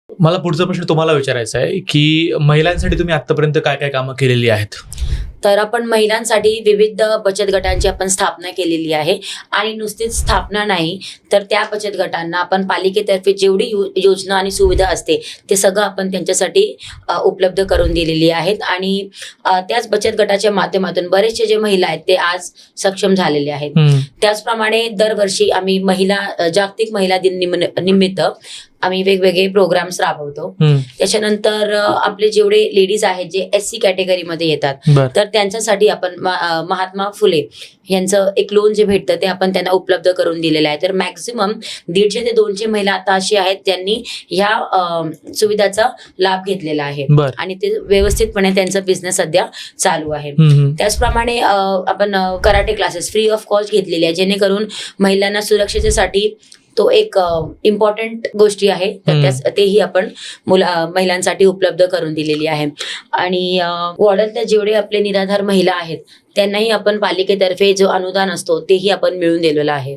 मला पुढचा प्रश्न तुम्हाला विचारायचा आहे, की महिलांसाठी तुम्ही आत्तापर्यंत काय-काय कामं केलेली आहेत? तर आपण महिलांसाठी विविध बचत गटांची आपण स्थापना केलेली आहे आणि नुसतीच स्थापना नाही, तर त्या बचत गटांना आपण पालिकेतर्फे जेवढी योजना आणि सुविधा असते, ते सगळं आपण त्यांच्यासाठी उपलब्ध करून दिलेली आहेत आणि त्याच बचत गटाच्या माध्यमातून बरेचसे जे महिला आहेत, ते आज सक्षम झालेले आहेत. त्याचप्रमाणे दरवर्षी आम्ही जागतिक महिला दिन निमित्त आम्ही वेगवेगळे प्रोग्राम्स राबवतो. त्याच्यानंतर आपले जेवढे लेडीज आहेत जे SC कॅटेगरीमध्ये येतात, तर त्यांच्यासाठी आपण महात्मा फुले यांचं एक लोन जे भेटतं ते आपण त्यांना उपलब्ध करून दिलेलं आहे. तर मॅक्झिमम 150 ते 200 महिला आता अशी आहेत ज्यांनी ह्या सुविधाचा लाभ घेतलेला आहे आणि ते व्यवस्थितपणे त्यांचा बिझनेस सध्या चालू आहे. त्याचप्रमाणे आपण karate classes free of cost घेतलेले आहे, जेणेकरून महिलांना सुरक्षेसाठी तो एक इम्पॉर्टंट गोष्टी आहे, तर तेही आपण महिलांसाठी उपलब्ध करून दिलेली आहे. आणि वॉर्डातल्या जेवढे आपले निराधार महिला आहेत त्यांनाही आपण पालिकेतर्फे जो अनुदान असतो तेही आपण मिळवून दिलेलं आहे.